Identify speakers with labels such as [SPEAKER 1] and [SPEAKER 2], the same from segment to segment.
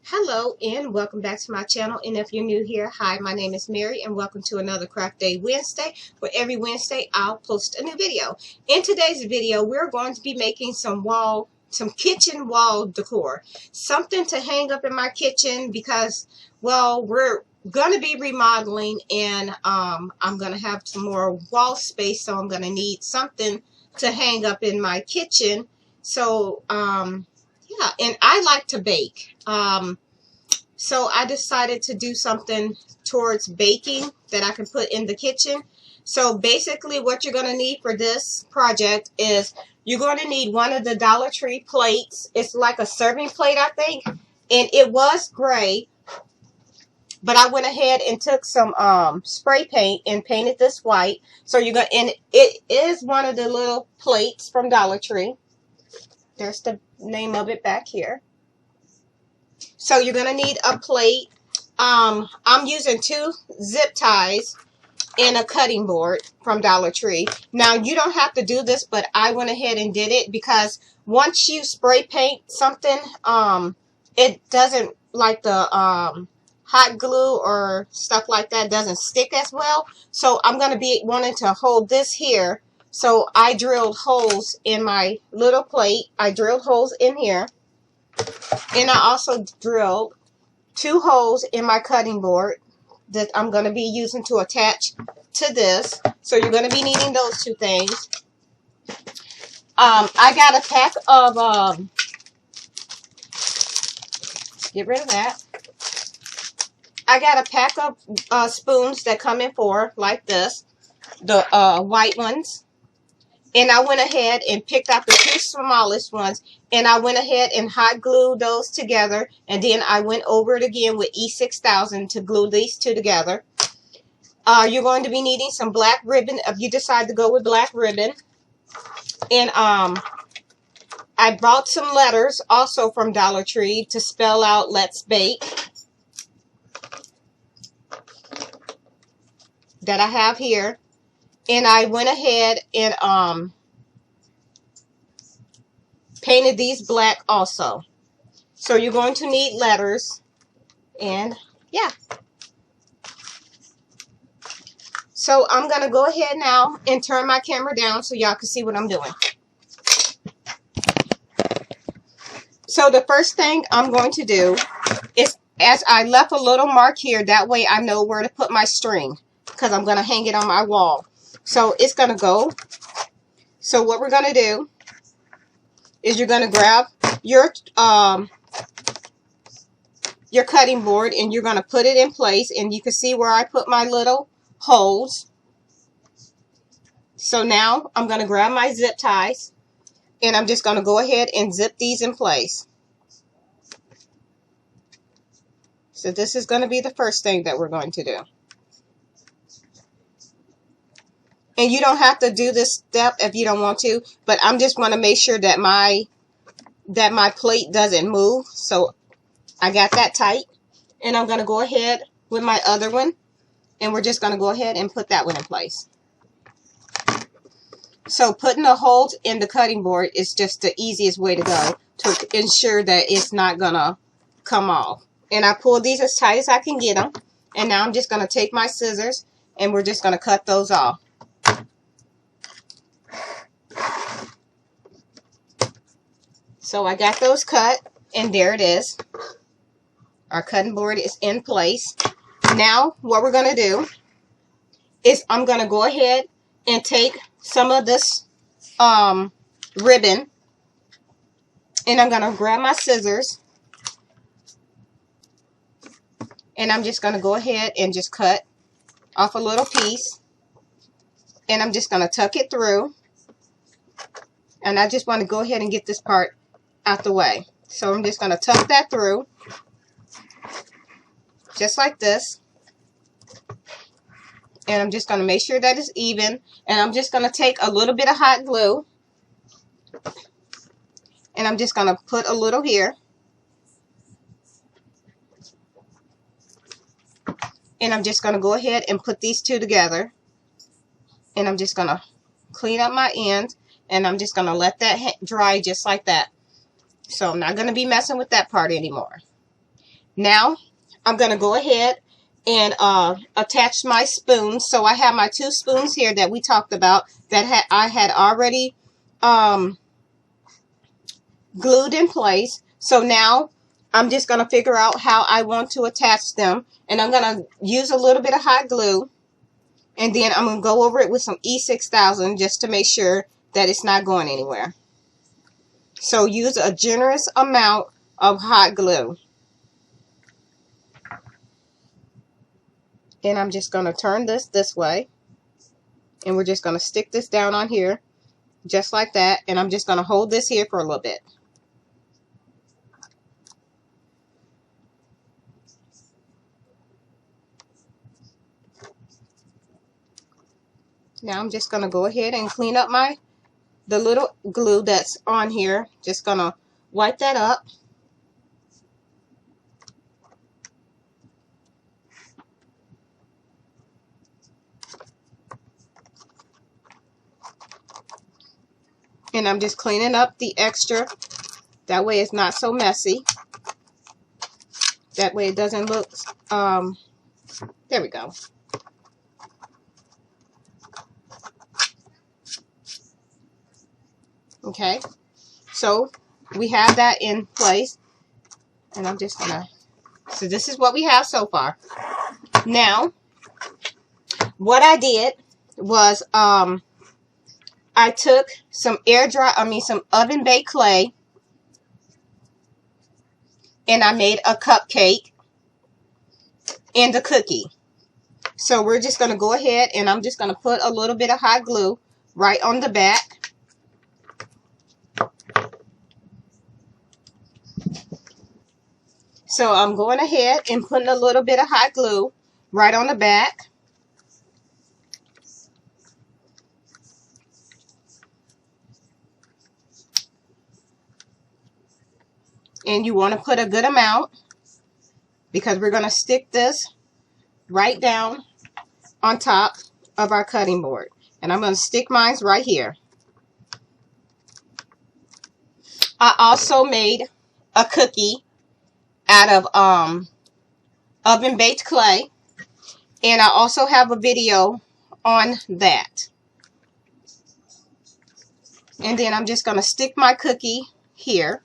[SPEAKER 1] Hello and welcome back to my channel, and if you're new here, hi, my name is Mary and welcome to another Craft Day Wednesday, where every Wednesday I'll post a new video. In today's video we're going to be making some kitchen wall decor, something to hang up in my kitchen because, well, we're going to be remodeling and I'm going to have some more wall space, so I'm going to need something to hang up in my kitchen. So yeah, and I like to bake. So I decided to do something towards baking that I can put in the kitchen. So basically what you're going to need for this project is you're going to need one of the Dollar Tree plates. It's like a serving plate, I think. And it was gray, but I went ahead and took some spray paint and painted this white. So you're going to, and it is one of the little plates from Dollar Tree. There's the name of it back here. So you're going to need a plate. I'm using 2 zip ties and a cutting board from Dollar Tree. Now, you don't have to do this, but I went ahead and did it because once you spray paint something, it doesn't, like the hot glue or stuff like that, doesn't stick as well. So I'm going to be wanting to hold this here. So I drilled holes in my little plate. I drilled holes in here. And I also drilled 2 holes in my cutting board that I'm going to be using to attach to this. So you're going to be needing those 2 things. I got a pack of, get rid of that. I got a pack of spoons that come in 4 like this, the white ones. And I went ahead and picked out the 2 smallest ones, and I went ahead and hot glued those together, and then I went over it again with E6000 to glue these 2 together. You're going to be needing some black ribbon if you decide to go with black ribbon. And I bought some letters also from Dollar Tree to spell out "Let's Bake" that I have here. And I went ahead and painted these black also. So you're going to need letters. And yeah. So I'm going to go ahead now and turn my camera down so y'all can see what I'm doing. So the first thing I'm going to do is, as I left a little mark here, that way I know where to put my string, because I'm going to hang it on my wall. So it's going to go. So what we're going to do is you're going to grab your cutting board and you're going to put it in place. And you can see where I put my little holes. So now I'm going to grab my zip ties and I'm just going to go ahead and zip these in place. So this is going to be the first thing that we're going to do. And you don't have to do this step if you don't want to, but I'm just going to make sure that my plate doesn't move. So I got that tight, and I'm going to go ahead with my other one, and we're just going to go ahead and put that one in place. So putting the holes in the cutting board is just the easiest way to go to ensure that it's not going to come off. And I pull these as tight as I can get them, and now I'm just going to take my scissors, and we're just going to cut those off. So I got those cut, and there it is. Our cutting board is in place. Now what we're going to do is I'm going to go ahead and take some of this ribbon, and I'm going to grab my scissors, and I'm just going to go ahead and just cut off a little piece, and I'm just going to tuck it through. And I just want to go ahead and get this part out the way. So I'm just going to tuck that through just like this, and I'm just going to make sure that it's even, and I'm just going to take a little bit of hot glue, and I'm just going to put a little here, and I'm just going to go ahead and put these 2 together, and I'm just going to clean up my end, and I'm just going to let that dry just like that. So I'm not going to be messing with that part anymore. Now I'm going to go ahead and attach my spoons. So I have my 2 spoons here that we talked about that I had already glued in place. So now I'm just going to figure out how I want to attach them. And I'm going to use a little bit of hot glue. And then I'm going to go over it with some E6000 just to make sure that it's not going anywhere. So use a generous amount of hot glue. And I'm just going to turn this way. And we're just going to stick this down on here just like that. And I'm just going to hold this here for a little bit. Now I'm just going to go ahead and clean up the little glue that's on here. Just going to wipe that up. And I'm just cleaning up the extra. That way it's not so messy. That way it doesn't look, there we go. Okay, so we have that in place, and I'm just gonna, so this is what we have so far. Now, what I did was, I took some some oven baked clay, and I made a cupcake and a cookie. So we're just gonna go ahead, and I'm just gonna put a little bit of hot glue right on the back. So I'm going ahead and putting a little bit of hot glue right on the back. And you want to put a good amount because we're going to stick this right down on top of our cutting board. And I'm going to stick mine right here. I also made a cookie out of oven baked clay, and I also have a video on that. And then I'm just going to stick my cookie here,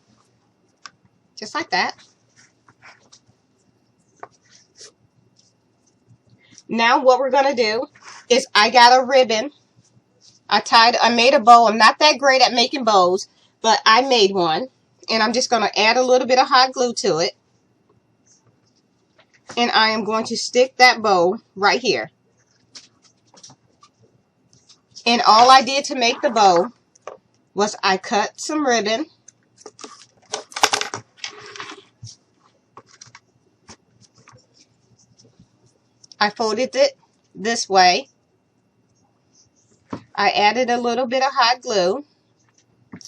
[SPEAKER 1] just like that. Now what we're going to do is, I got a ribbon. I made a bow. I'm not that great at making bows, but I made one. And I'm just going to add a little bit of hot glue to it. And I am going to stick that bow right here. And all I did to make the bow was I cut some ribbon. I folded it this way. I added a little bit of hot glue.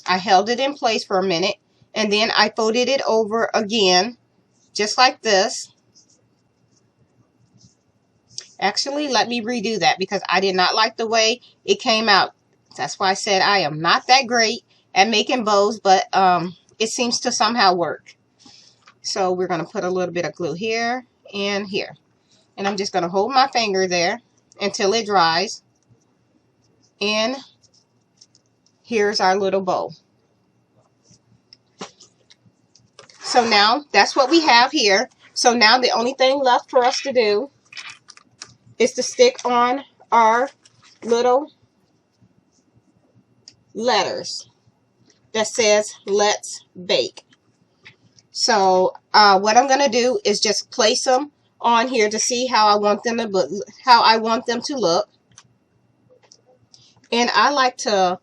[SPEAKER 1] I held it in place for a minute. And then I folded it over again, just like this. Actually, let me redo that because I did not like the way it came out. That's why I said I am not that great at making bows, but it seems to somehow work. So we're going to put a little bit of glue here and here. And I'm just going to hold my finger there until it dries. And here's our little bow. So now that's what we have here. So now the only thing left for us to do is to stick on our little letters that says "Let's Bake." So what I'm going to do is just place them on here to see how I want them to look. And I like to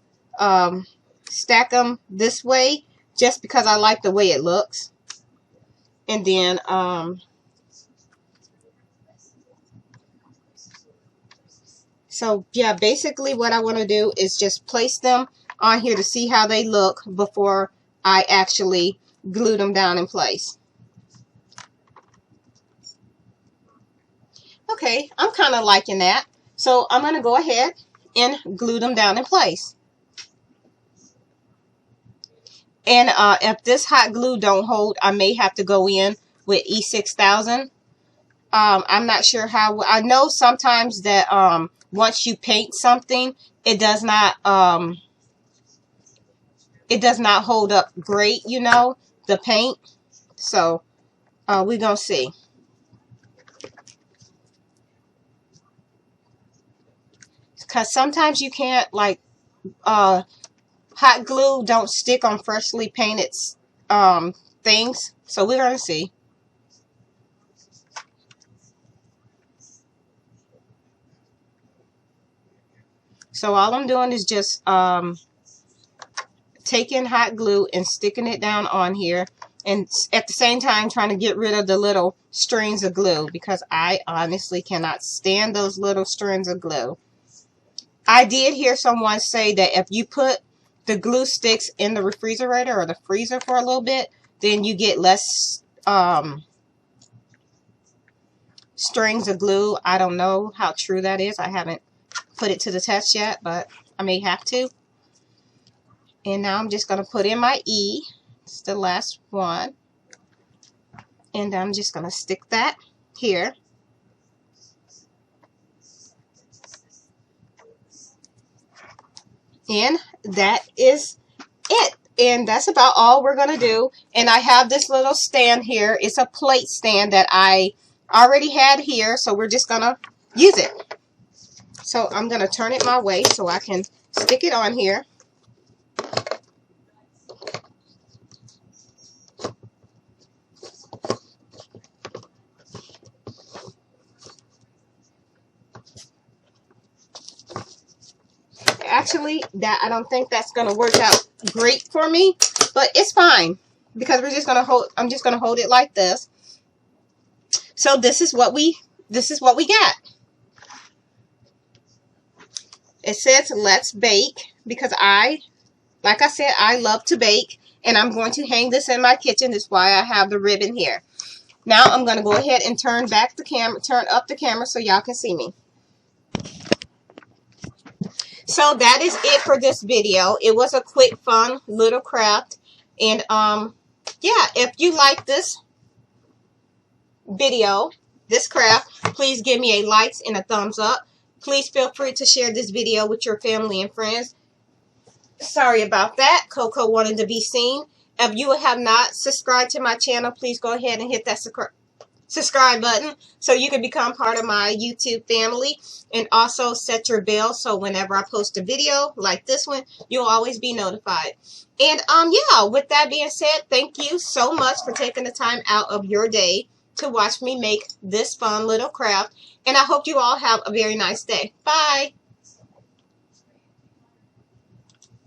[SPEAKER 1] stack them this way just because I like the way it looks. And then so yeah, basically what I want to do is just place them on here to see how they look before I actually glue them down in place. Okay, I'm kind of liking that. So I'm going to go ahead and glue them down in place. And if this hot glue don't hold, I may have to go in with E6000. I'm not sure how. I know sometimes that once you paint something, it does not hold up great, you know, the paint. So we're gonna see. Because sometimes you can't, like, hot glue don't stick on freshly painted things. So we're gonna see. So all I'm doing is just taking hot glue and sticking it down on here, and at the same time trying to get rid of the little strings of glue, because I honestly cannot stand those little strings of glue. I did hear someone say that if you put the glue sticks in the refrigerator or the freezer for a little bit, then you get less strings of glue. I don't know how true that is. I haven't put it to the test yet, but I may have to. And now I'm just going to put in my E. It's the last one. And I'm just going to stick that here. And that is it. And that's about all we're going to do. And I have this little stand here. It's a plate stand that I already had here. So we're just going to use it. So I'm going to turn it my way so I can stick it on here. Actually, I don't think that's going to work out great for me, but it's fine because we're just going to hold. I'm just going to hold it like this. So this is what we got. It says let's bake because like I said, I love to bake, and I'm going to hang this in my kitchen. That's why I have the ribbon here. Now I'm going to go ahead and turn up the camera so y'all can see me. So that is it for this video. It was a quick, fun little craft. And yeah, if you like this video, this craft, please give me a like and a thumbs up. Please feel free to share this video with your family and friends. Sorry about that. Coco wanted to be seen. If you have not subscribed to my channel, please go ahead and hit that subscribe button so you can become part of my YouTube family, and also set your bell so whenever I post a video like this one, you'll always be notified. And yeah, with that being said, thank you so much for taking the time out of your day to watch me make this fun little craft, and I hope you all have a very nice day. Bye.